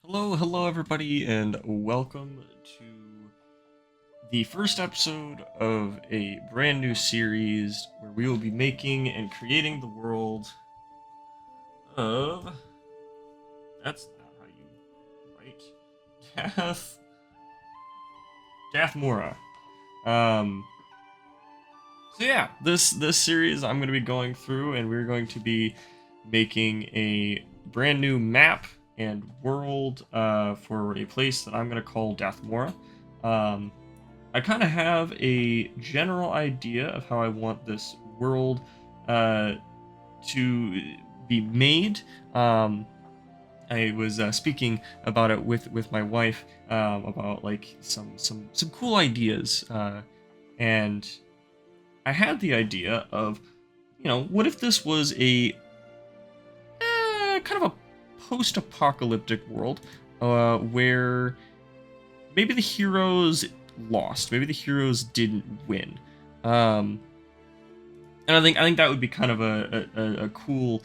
Hello everybody, and welcome to the first episode of a brand new series where we will be making and creating the world of... That's not how you write. Dathmora. Um, so yeah, this series I'm going to be going through, and we're going to be making a brand new map and world for a place that I'm going to call Dathmora. I kind of have a general idea of how I want this world uh, to be made. I was speaking about it with my wife about like some cool ideas, and I had the idea of, what if this was a kind of a post-apocalyptic world where maybe the heroes lost, maybe the heroes didn't win, um, and I think that would be kind of a cool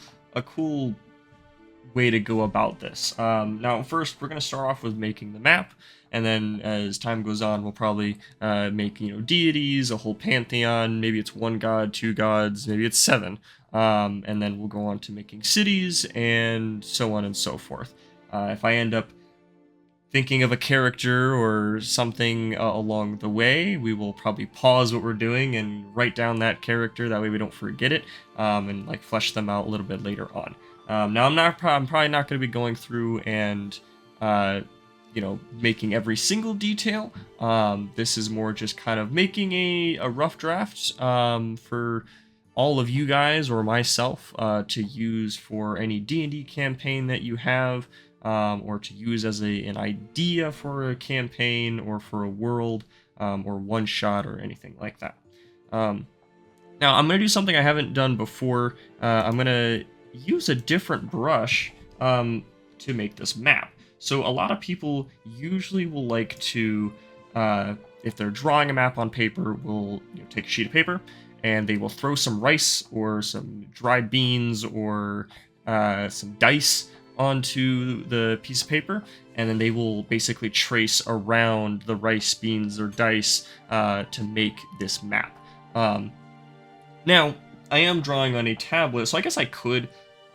way to go about this. Now, first, we're going to start off with making the map, and then as time goes on, we'll probably make deities, a whole pantheon. Maybe it's one god, two gods, maybe it's seven, and then we'll go on to making cities and so on and so forth. If I end up thinking of a character or something along the way, we will probably pause what we're doing and write down that character. That way we don't forget it, and like flesh them out a little bit later on. Now I'm probably not going to be going through and making every single detail. This is more just kind of making a rough draft for all of you guys or myself to use for any D&D campaign that you have. Or to use as an idea for a campaign or for a world, or one shot or anything like that. Now I'm going to do something I haven't done before. I'm going to use a different brush to make this map. So a lot of people usually will like to, if they're drawing a map on paper, will take a sheet of paper and they will throw some rice or some dried beans or some dice onto the piece of paper, and then they will basically trace around the rice, beans, or dice to make this map. Now, I am drawing on a tablet, so I guess I could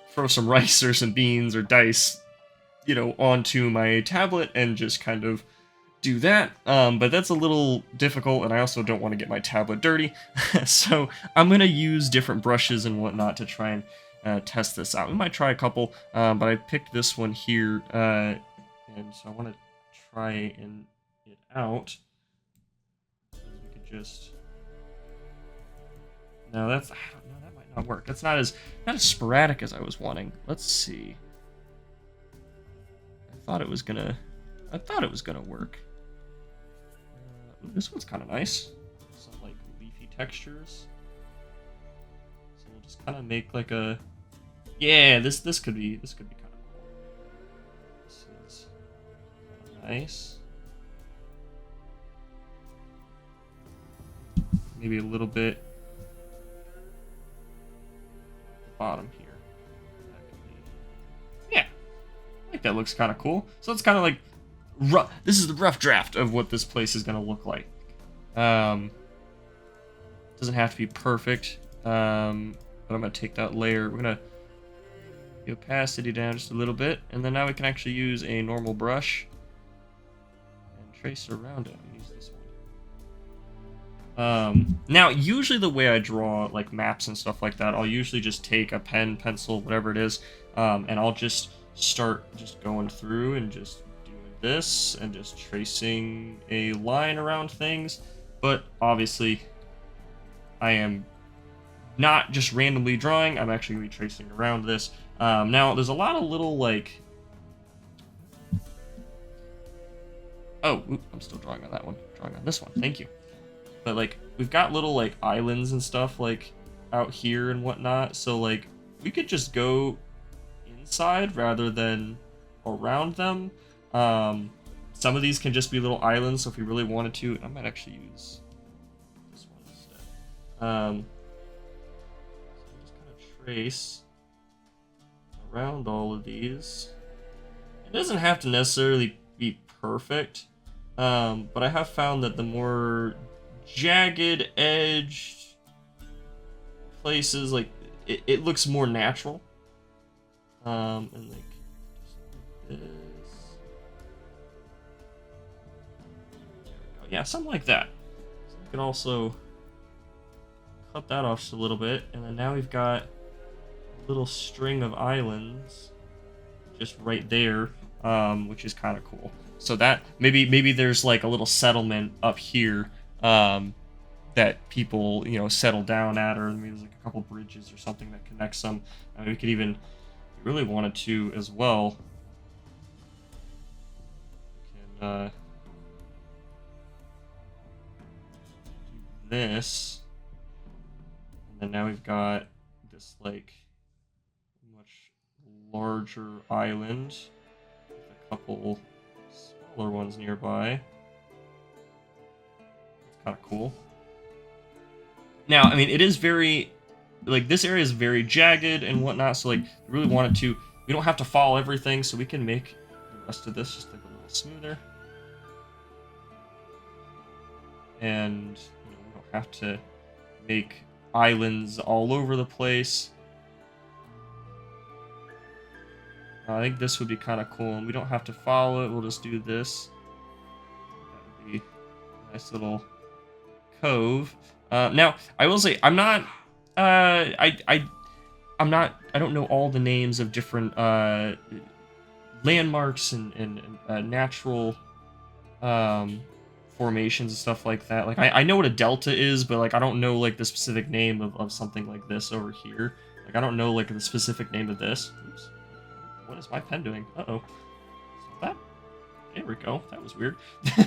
throw some rice or some beans or dice, onto my tablet and just kind of do that, but that's a little difficult, and I also don't want to get my tablet dirty, so I'm going to use different brushes and whatnot to try and test this out. We might try a couple, but I picked this one here, and so I want to try it out. We could just... No, I don't know, that might not work. That's not as sporadic as I was wanting. Let's see. I thought it was gonna work. This one's kind of nice. Some like leafy textures. So we'll just kind of make like a... Yeah, this could be kind of cool. This is nice. Maybe a little bit at the bottom here. That could be... Yeah, I think that looks kind of cool. So it's kind of like this is the rough draft of what this place is going to look like. Doesn't have to be perfect, but I'm going to take that layer. We're going to the opacity down just a little bit, and then now we can actually use a normal brush and trace around it. Use this one. Now, usually the way I draw like maps and stuff like that, I'll usually just take a pen, pencil, whatever it is, and I'll just start just going through and just doing this and just tracing a line around things. But obviously, I am not just randomly drawing. I'm actually going to be tracing around this. Now, there's a lot of little, like... Oh, I'm still drawing on that one. Drawing on this one. Thank you. But, like, we've got little, like, islands and stuff, like, out here and whatnot. So, like, we could just go inside rather than around them. Some of these can just be little islands, so if we really wanted to... I might actually use this one instead. So just kind of trace around all of these, It doesn't have to necessarily be perfect, but I have found that the more jagged edged places, like it looks more natural. And like just like this. There we go. Yeah, something like that. So we can also cut that off just a little bit, and then now we've got a little string of islands just right there, which is kind of cool. So that maybe there's like a little settlement up here that people settle down at, or maybe there's like a couple bridges or something that connects them. I mean, we could even, if we really wanted to as well, can do this, and then now we've got this like much larger island with a couple smaller ones nearby. It's kind of cool. Now, I mean, it is very, like, this area is very jagged and whatnot, so, like, we really wanted to, we don't have to follow everything, so we can make the rest of this just, like, a little smoother. And, we don't have to make islands all over the place. I think this would be kind of cool, and we don't have to follow it, we'll just do this. That would be a nice little cove. Now, I will say, I'm not, I don't know all the names of different, landmarks and natural, formations and stuff like that. Like, I know what a delta is, but, like, I don't know, like, the specific name of something like this over here. Like, I don't know, like, the specific name of this. Oops. What is my pen doing? Uh-oh. Is that? There we go. That was weird.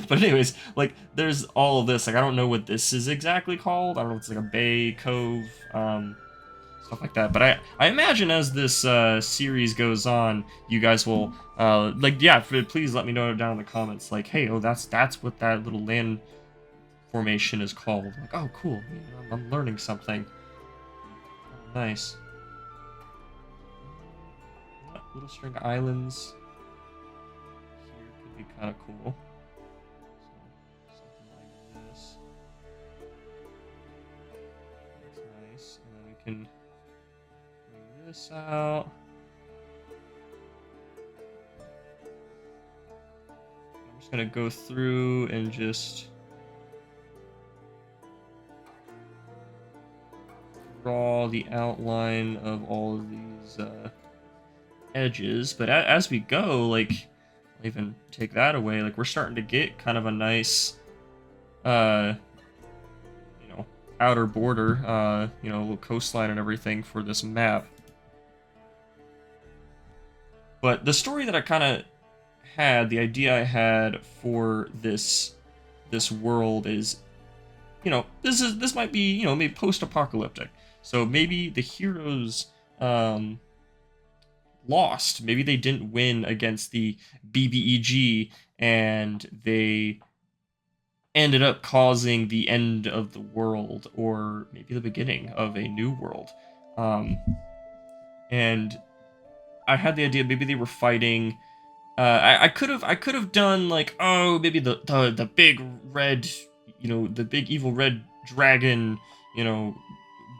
But anyways, like, there's all of this. Like, I don't know what this is exactly called. I don't know if it's like a bay, cove, stuff like that. But I imagine as this series goes on, you guys will, like, yeah, please let me know down in the comments. Like, hey, oh, that's what that little land formation is called. Like, oh, cool. I'm learning something. Nice. Little string of islands. Be kind of cool. So, something like this. That's nice. And then we can bring this out. I'm just going to go through and just draw the outline of all of these edges. But as we go, like, even take that away, like, we're starting to get kind of a nice outer border, a little coastline and everything for this map. But the story that I kind of had, the idea I had for this world is, this might be, maybe post-apocalyptic. So maybe the heroes lost. Maybe they didn't win against the BBEG, and they ended up causing the end of the world, or maybe the beginning of a new world. And I had the idea maybe they were fighting. I could have done like, oh, maybe the big red, the big evil red dragon,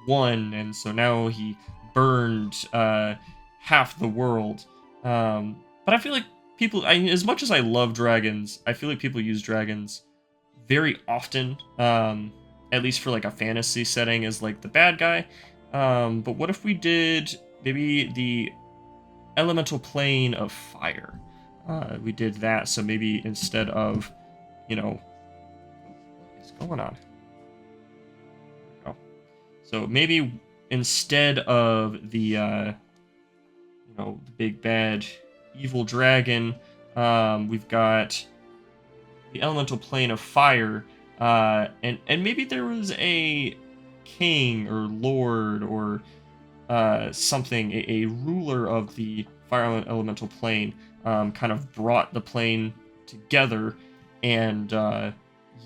won, and so now he burned half the world. But I feel like people, as much as I love dragons, I feel like people use dragons very often, at least for like a fantasy setting, as like the bad guy. But what if we did maybe the elemental plane of fire? We did that, so maybe instead of, what is going on? There we go. So maybe instead of the the big bad evil dragon, we've got the elemental plane of fire, and maybe there was a king or lord or something, a ruler of the fire elemental plane, kind of brought the plane together and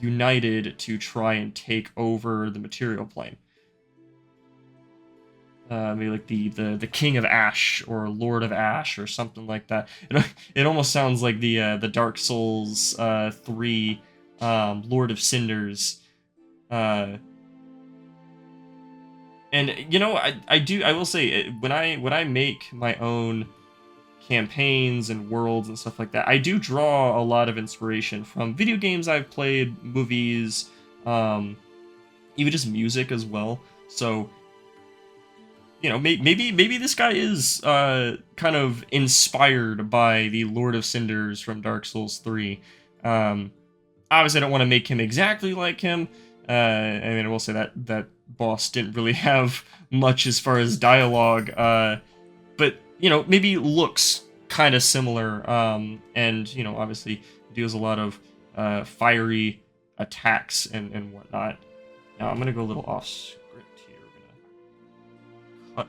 united to try and take over the material plane. maybe like the King of Ash or Lord of Ash or something like that. It almost sounds like the Dark Souls 3 Lord of Cinders. And you know, I will say when I make my own campaigns and worlds and stuff like that, I do draw a lot of inspiration from video games I've played, movies, even just music as well. So you know, maybe this guy is kind of inspired by the Lord of Cinders from Dark Souls 3. Obviously, I don't want to make him exactly like him. I mean, I will say that boss didn't really have much as far as dialogue, but you know, maybe looks kind of similar. And you know, obviously deals a lot of fiery attacks and whatnot. Now I'm gonna go a little off script here. We're gonna cut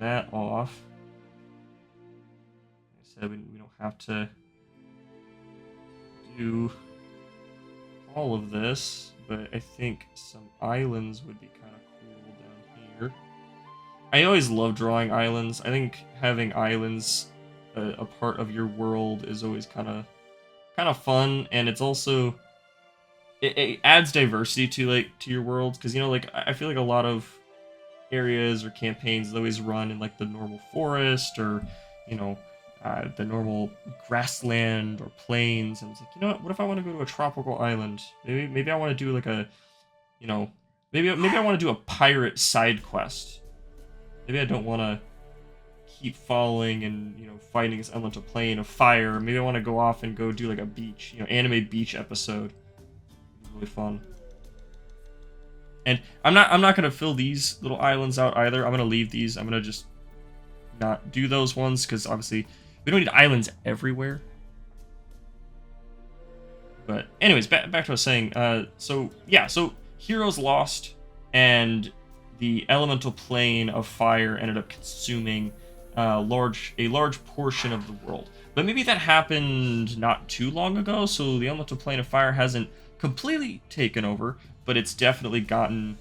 that off. Like I said, we don't have to do all of this, but I think some islands would be kind of cool down here. I always love drawing islands. I think having islands a part of your world is always kind of fun, and it's also it adds diversity to your worlds, because you know, like I feel like a lot of areas or campaigns always run in like the normal forest or you know the normal grassland or plains, and it's like, you know what if I want to go to a tropical island? Maybe I want to do like a, you know, maybe I want to do a pirate side quest. Maybe I don't want to keep following and, you know, fighting this elemental plane of fire. Maybe I want to go off and go do like a beach, you know, anime beach episode. Really fun. And I'm not gonna fill these little islands out either. I'm gonna leave these. I'm gonna just not do those ones because obviously we don't need islands everywhere. But anyways, back to what I was saying. So yeah, so heroes lost, and the elemental plane of fire ended up consuming a large portion of the world. But maybe that happened not too long ago, so the elemental plane of fire hasn't completely taken over, but it's definitely gotten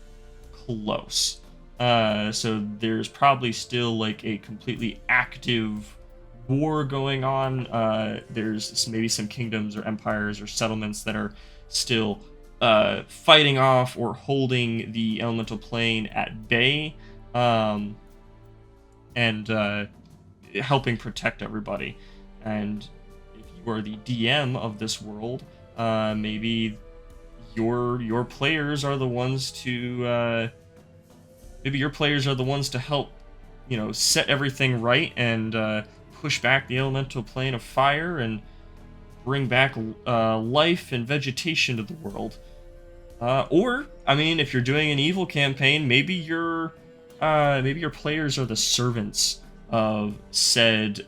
close. So there's probably still like a completely active war going on. There's maybe some kingdoms or empires or settlements that are still fighting off or holding the elemental plane at bay, and helping protect everybody. And if you are the DM of this world, maybe your players are the ones to help, you know, set everything right and push back the elemental plane of fire and bring back life and vegetation to the world. Or, I mean, if you're doing an evil campaign, maybe your players are the servants of said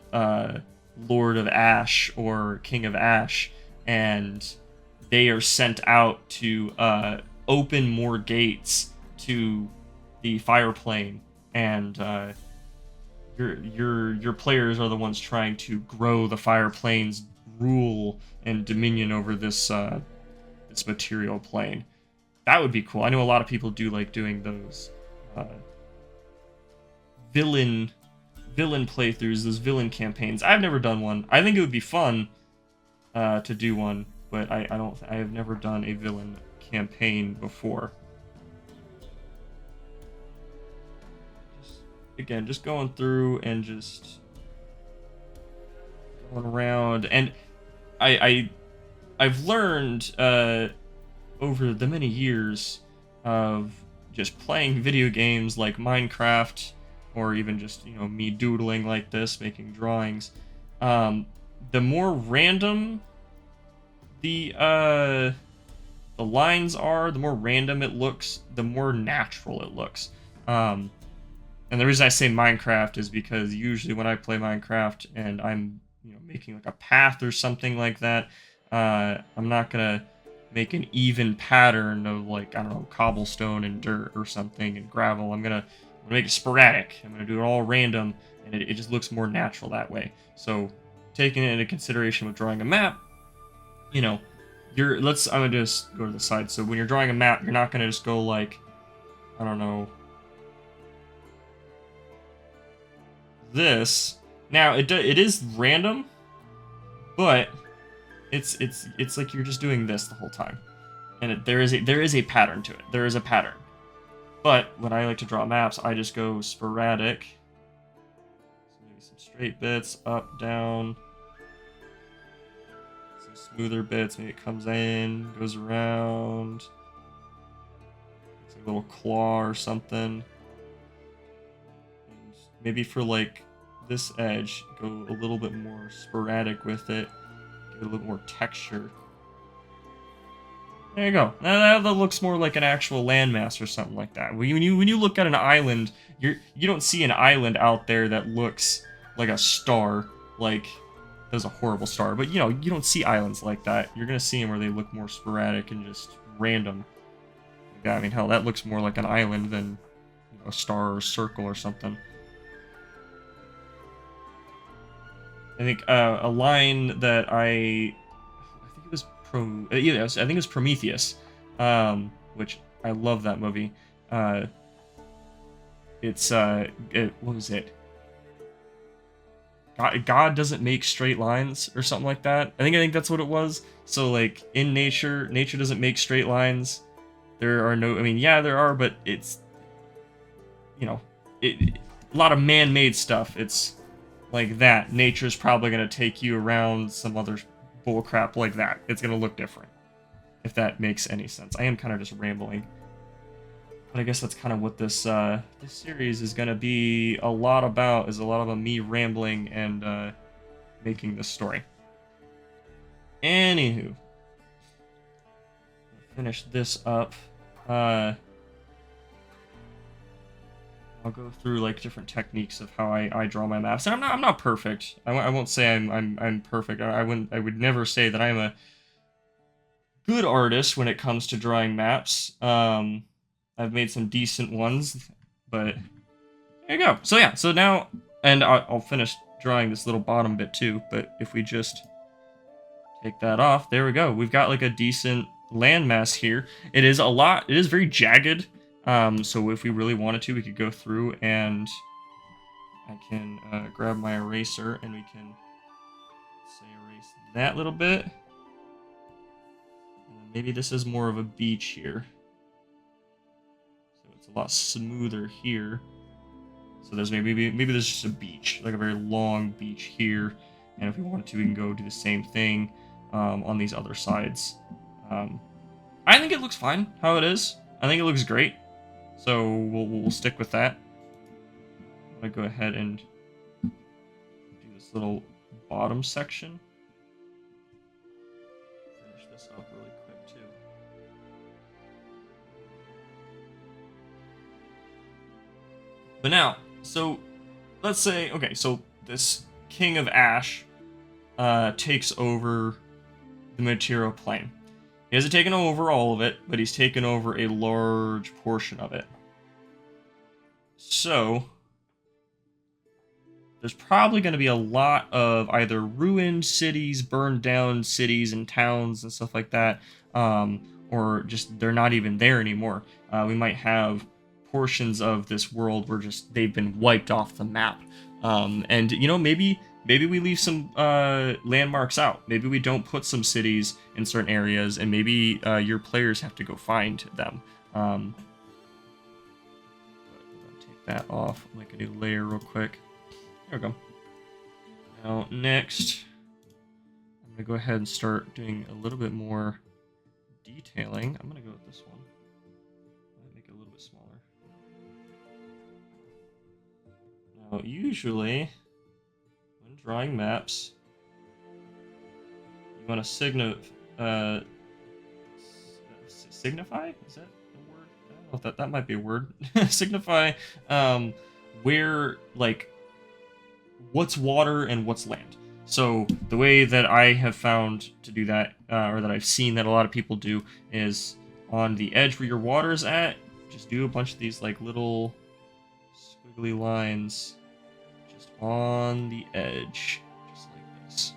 Lord of Ash or King of Ash, and they are sent out to open more gates to the fire plane, and your players are the ones trying to grow the fire plane's rule and dominion over this material plane. That would be cool. I know a lot of people do like doing those villain playthroughs, those villain campaigns. I've never done one. I think it would be fun to do one, but I have never done a villain campaign before. Just going through and just going around, and I've learned over the many years of just playing video games like Minecraft, or even just, you know, me doodling like this, making drawings. The more random the lines are, the more random it looks, the more natural it looks. And the reason I say Minecraft is because usually when I play Minecraft and I'm, you know, making like a path or something like that, I'm not gonna make an even pattern of, like, I don't know, cobblestone and dirt or something and gravel. I'm gonna make it sporadic. I'm gonna do it all random, and it just looks more natural that way. So taking it into consideration with drawing a map, you know, I'm gonna just go to the side. So when you're drawing a map, you're not gonna just go like, I don't know, this. Now it is random, but it's like you're just doing this the whole time, and there is a pattern to it. There is a pattern. But when I like to draw maps, I just go sporadic. So maybe some straight bits, up, down. Some smoother bits. Maybe it comes in, goes around. It's like a little claw or something. And maybe for like this edge, go a little bit more sporadic with it. Give it a little more texture. There you go. That looks more like an actual landmass or something like that. When you look at an island, you don't see an island out there that looks like a star. Like, that was a horrible star, but you don't see islands like that. You're gonna see them where they look more sporadic and just random. Like that. I mean, hell, that looks more like an island than a star or a circle or something. I think a line that I think it was I think it was Prometheus, which I love that movie. What was it? God doesn't make straight lines or something like that. I think that's what it was. So like in nature doesn't make straight lines. There are no, I mean, yeah, there are, but it's, a lot of man-made stuff. It's like that. Nature's probably gonna take you around some other bullcrap like that. It's gonna look different, if that makes any sense. I am kind of just rambling, but I guess that's kind of what this this series is gonna be a lot about. Is a lot of me rambling and making this story. Anywho, finish this up. I'll go through like different techniques of how I draw my maps, and I'm not perfect. I won't say I'm perfect. I would never say that I'm a good artist when it comes to drawing maps. I've made some decent ones, but there you go. So yeah, so now, and I'll finish drawing this little bottom bit too. But if we just take that off, there we go. We've got like a decent landmass here. It is very jagged. So if we really wanted to, we could go through and I can grab my eraser and we can, say, erase that little bit. And then maybe this is more of a beach here. So it's a lot smoother here. So there's maybe there's just a beach, like a very long beach here. And if we wanted to, we can go do the same thing on these other sides. I think it looks fine how it is. I think it looks great. So we'll stick with that. I'm gonna go ahead and do this little bottom section. Finish this up really quick too. But now, so let's say, okay, so this King of Ash takes over the material plane. He hasn't taken over all of it, but he's taken over a large portion of it. So there's probably going to be a lot of either ruined cities, burned down cities and towns and stuff like that, or just they're not even there anymore. We might have portions of this world where just they've been wiped off the map. And maybe we leave some landmarks out. Maybe we don't put some cities in certain areas, and maybe your players have to go find them. Take that off, make a new layer real quick. There we go. Now next, I'm gonna go ahead and start doing a little bit more detailing. I'm gonna go with this one. Make it a little bit smaller. Now usually, drawing maps, you want to signify? Is that a word? I don't know if that might be a word. Signify where, like, what's water and what's land. So the way that I have found to do that, or that I've seen that a lot of people do, is on the edge where your water is at, just do a bunch of these like little squiggly lines on the edge, just like this,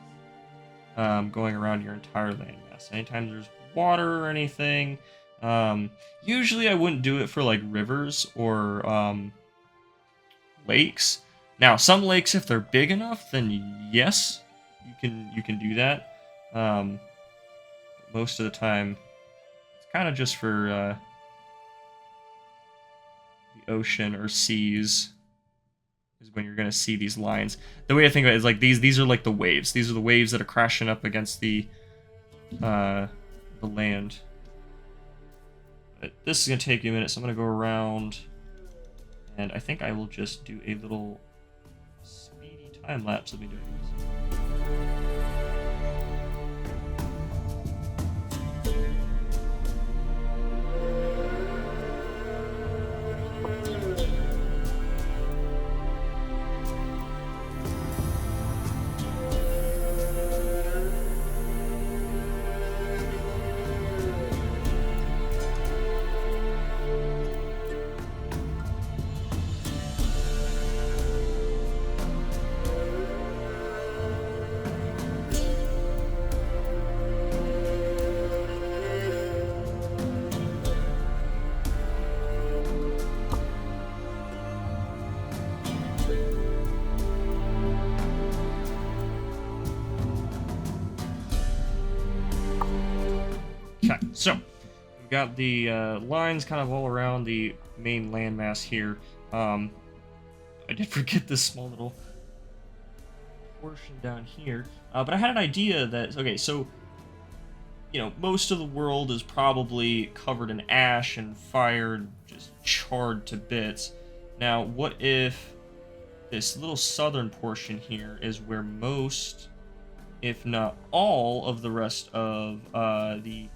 going around your entire landmass. Anytime there's water or anything, usually I wouldn't do it for like rivers or lakes, Now, some lakes, if they're big enough, then yes, you can do that. Most of the time, it's kind of just for the ocean or seas is when you're gonna see these lines. The way I think of it is like these are like the waves. These are the waves that are crashing up against the land. But this is gonna take you a minute, so I'm gonna go around, and I think I will just do a little speedy time lapse of me doing this. Okay, so we've got the lines kind of all around the main landmass here. I did forget this small little portion down here, but I had an idea that, okay, so, you know, most of the world is probably covered in ash and fire and just charred to bits. Now, what if this little southern portion here is where most, if not all, of the rest of the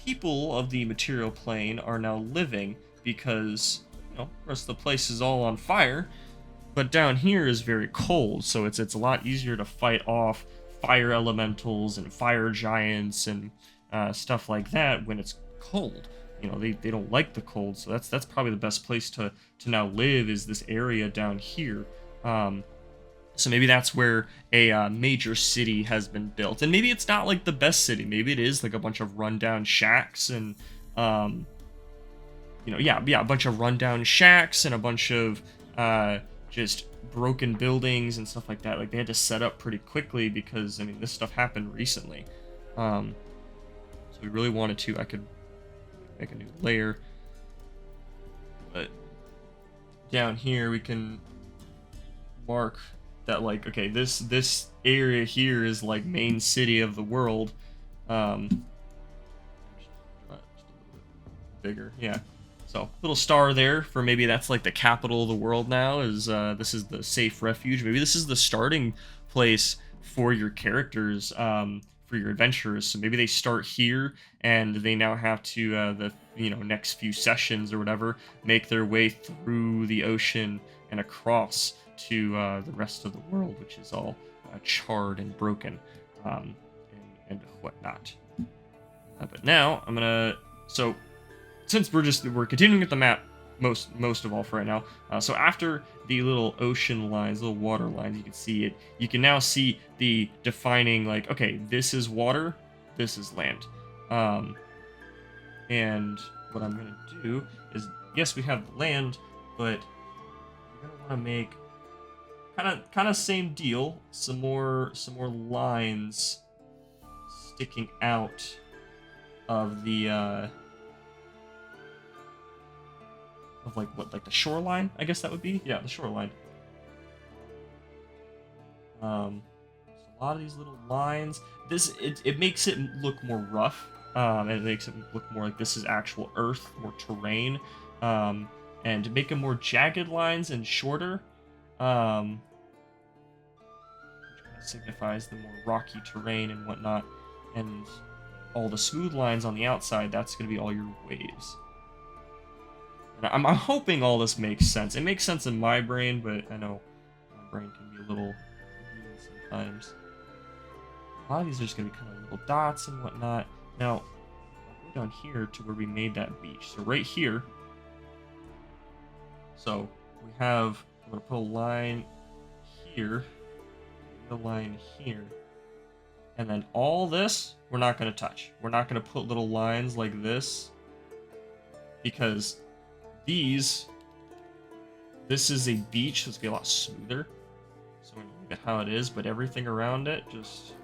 people of the material plane are now living, because, you know, the rest of the place is all on fire, but down here is very cold, so it's a lot easier to fight off fire elementals and fire giants and stuff like that when it's cold. You know, they don't like the cold, so that's probably the best place to now live, is this area down here. So maybe that's where a major city has been built. And maybe it's not like the best city. Maybe it is like a bunch of rundown shacks and, you know, yeah, a bunch of rundown shacks and a bunch of just broken buildings and stuff like that. Like, they had to set up pretty quickly because, I mean, this stuff happened recently. So we really wanted to, I could make a new layer. But down here we can mark that, like, okay, this area here is like main city of the world. Just a little bit bigger, yeah. So little star there for maybe that's like the capital of the world now. Is this is the safe refuge? Maybe this is the starting place for your characters, for your adventurers. So maybe they start here and they now have to the next few sessions or whatever make their way through the ocean and across to the rest of the world, which is all charred and broken, and whatnot. But now I'm gonna, so since we're continuing with the map most of all for right now. So after the little ocean lines, little water lines, you can see it. You can now see the defining, like, okay, this is water, this is land. And what I'm gonna do is, yes, we have the land, but we're gonna want to make kind of same deal. Some more lines sticking out of the of like the shoreline, I guess that would be. Yeah, the shoreline. So a lot of these little lines. It makes it look more rough, and it makes it look more like this is actual earth, more terrain. And to make them more jagged lines and shorter, which kind of signifies the more rocky terrain and whatnot, and all the smooth lines on the outside, that's going to be all your waves. And I'm hoping all this makes sense. It makes sense in my brain, but I know my brain can be a little weird sometimes. A lot of these are just going to be kind of little dots and whatnot. Now, I'll go down here to where we made that beach. So right here, so we have, I'm going to put a line here, a line here, and then all this, we're not going to touch. We're not going to put little lines like this, because these this is a beach, so it's gonna be a lot smoother. So we're gonna leave it how it is, but everything around it just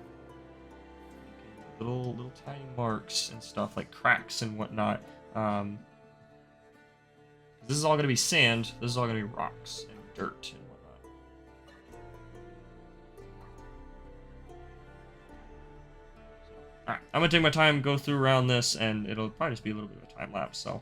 little tiny marks and stuff like cracks and whatnot. This is all gonna be sand. This is all gonna be rocks and dirt and whatnot. So, all right, I'm gonna take my time, go through around this, and it'll probably just be a little bit of a time lapse. So.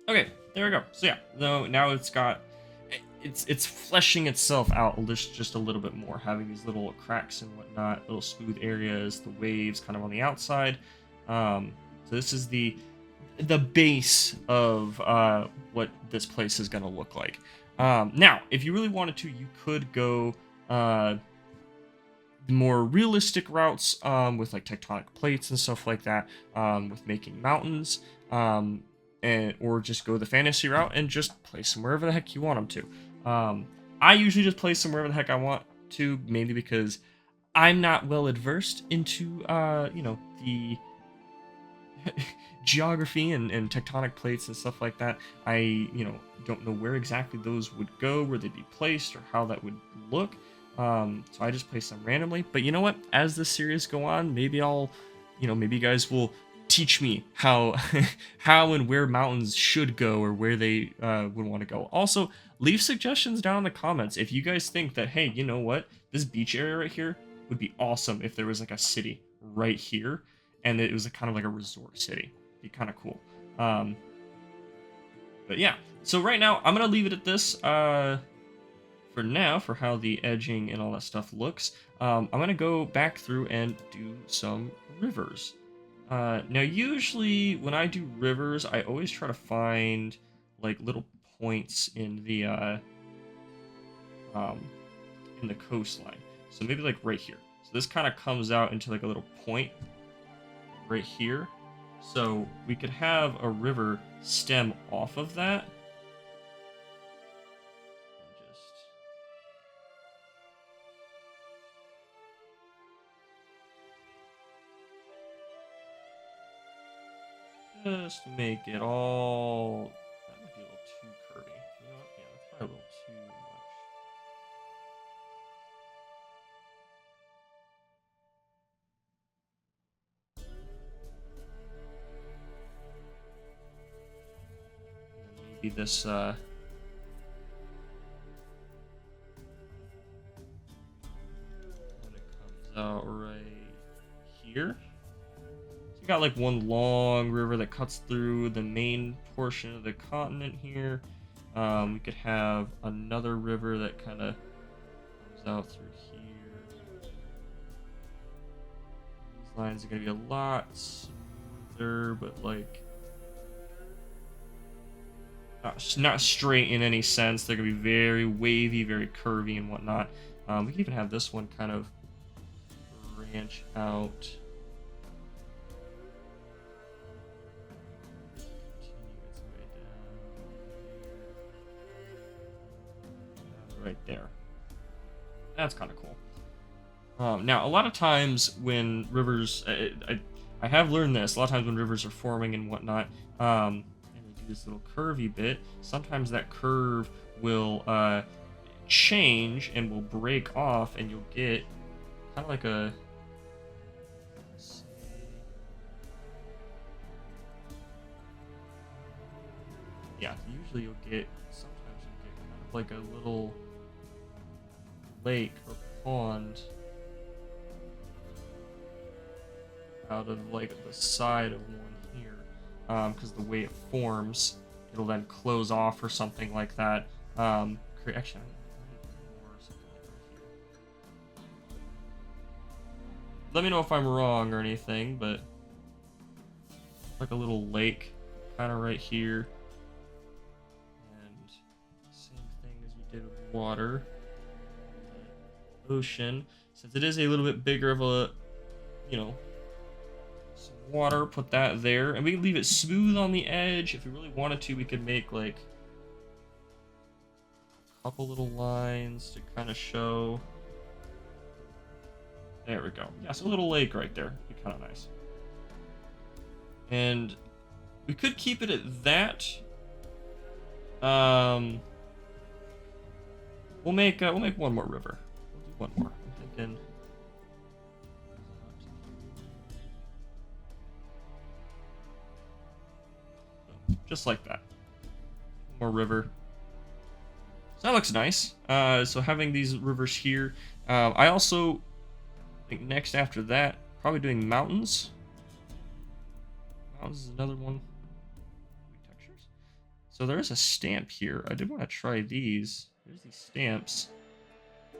Okay, there we go. So yeah, now it's fleshing itself out just a little bit more, having these little cracks and whatnot, little smooth areas, the waves kind of on the outside. So this is the base of what this place is gonna look like. Now, if you really wanted to, you could go more realistic routes with like tectonic plates and stuff like that, with making mountains. Or just go the fantasy route and just place them wherever the heck you want them to. I usually just place them wherever the heck I want to, mainly because I'm not well adversed into the geography and tectonic plates and stuff like that. I don't know where exactly those would go, where they'd be placed, or how that would look. So I just place them randomly. But you know what? As the series go on, maybe maybe you guys will teach me how and where mountains should go, or where they would want to go. Also, leave suggestions down in the comments if you guys think that, hey, you know what, this beach area right here would be awesome if there was like a city right here and it was a kind of like a resort city. It'd be kind of cool. But yeah, so right now I'm gonna leave it at this for now, for how the edging and all that stuff looks. I'm gonna go back through and do some rivers. Now, usually when I do rivers, I always try to find like little points in the coastline. So maybe like right here. So this kind of comes out into like a little point right here. So we could have a river stem off of that. Just make it all. That might be a little too curvy. You know what? Yeah, that's probably a little too much. Maybe this. Kind of comes out right here. Got like one long river that cuts through the main portion of the continent here. We could have another river that kind of comes out through here. These lines are going to be a lot smoother, but like not straight in any sense. They're going to be very wavy, very curvy and whatnot. We can even have this one kind of branch out. Right there. That's kind of cool. Now, a lot of times when rivers, I have learned this, a lot of times when rivers are forming and whatnot, and they do this little curvy bit, sometimes that curve will change and will break off, and you'll get kind of like a. Yeah, usually sometimes you'll get kind of like a little lake or pond out of like the side of one here, because the way it forms, it'll then close off or something like that. Actually, or something like that here. Let me know if I'm wrong or anything, but like a little lake kind of right here. And same thing as we did with water. Ocean. Since it is a little bit bigger of a, some water, put that there. And we can leave it smooth on the edge. If we really wanted to, we could make like a couple little lines to kind of show. There we go. Yeah, so a little lake right there. Be kind of nice. And we could keep it at that. We'll make one more river. We'll do one more. I'm thinking. Just like that. One more river. So that looks nice. So having these rivers here. I also think next after that, probably doing mountains. Mountains is another one. Textures. So there is a stamp here. I did want to try these. There's these stamps. I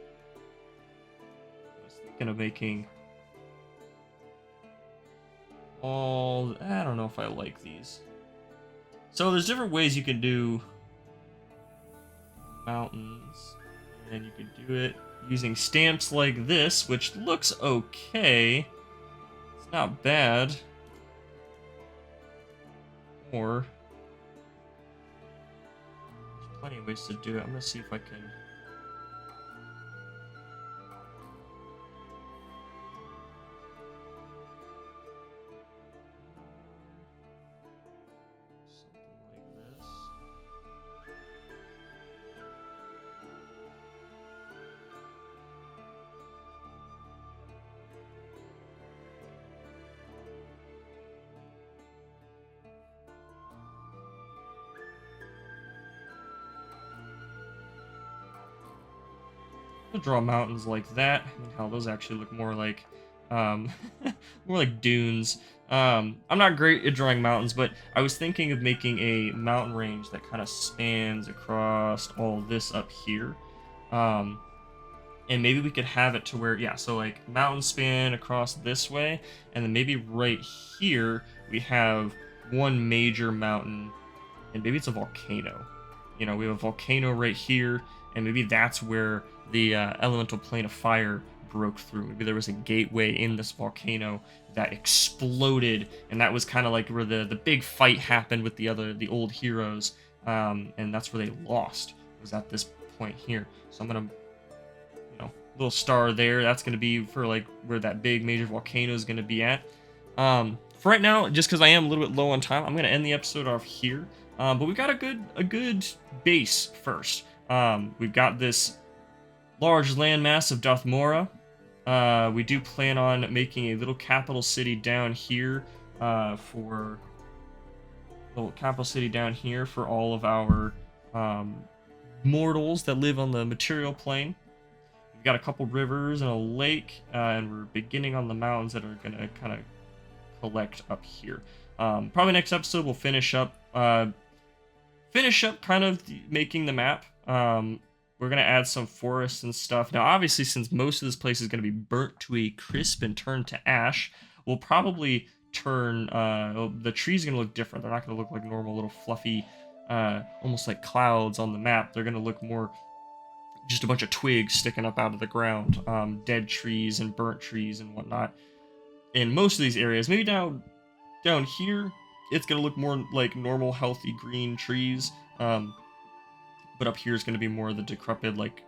was thinking of making all. I don't know if I like these. So there's different ways you can do mountains, and you can do it using stamps like this, which looks okay. It's not bad. Or there's plenty of ways to do it. I'm gonna see if I can. Draw mountains like that. I mean, how those actually look more like more like dunes. I'm not great at drawing mountains, but I was thinking of making a mountain range that kind of spans across all this up here. And maybe we could have it to where, yeah, so like mountain span across this way, and then maybe right here we have one major mountain, and maybe it's a volcano. We have a volcano right here, and maybe that's where the elemental plane of fire broke through. Maybe there was a gateway in this volcano that exploded, and that was kind of like where the big fight happened with the old heroes, and that's where they lost, was at this point here. So I'm gonna, little star there. That's gonna be for like where that big major volcano is gonna be at. For right now, just because I am a little bit low on time, I'm gonna end the episode off here. But we've got a good base first. We've got this large landmass of Dathmora. We do plan on making a little capital city down here for all of our mortals that live on the material plane. We've got a couple rivers and a lake, and we're beginning on the mountains that are gonna kind of collect up here. Probably next episode we'll finish up kind of making the map. We're going to add some forests and stuff. Now, obviously, since most of this place is going to be burnt to a crisp and turned to ash, we'll probably turn... the trees are going to look different. They're not going to look like normal little fluffy, almost like clouds on the map. They're going to look more just a bunch of twigs sticking up out of the ground. Dead trees and burnt trees and whatnot. In most of these areas, maybe down here, it's going to look more like normal, healthy green trees. But up here is going to be more of the decrepit, like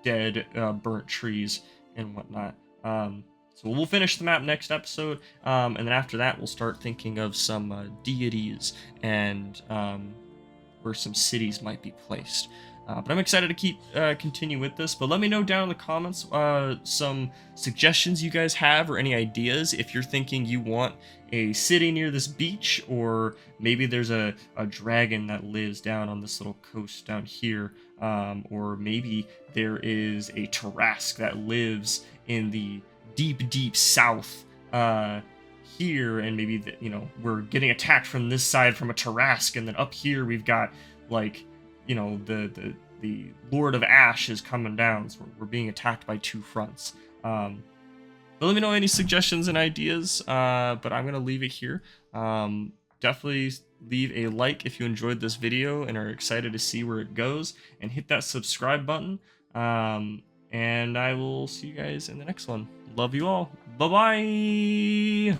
dead, burnt trees and whatnot. So we'll finish the map next episode, and then after that we'll start thinking of some deities and where some cities might be placed. But I'm excited to keep continue with this. But let me know down in the comments some suggestions you guys have or any ideas. If you're thinking you want a city near this beach, or maybe there's a dragon that lives down on this little coast down here, or maybe there is a Tarrasque that lives in the deep south here, and maybe we're getting attacked from this side from a Tarrasque, and then up here we've got like the Lord of Ash is coming down, so we're being attacked by two fronts. But let me know any suggestions and ideas, but I'm gonna leave it here. Definitely leave a like if you enjoyed this video and are excited to see where it goes, and hit that subscribe button. And I will see you guys in the next one. Love you all. Bye bye.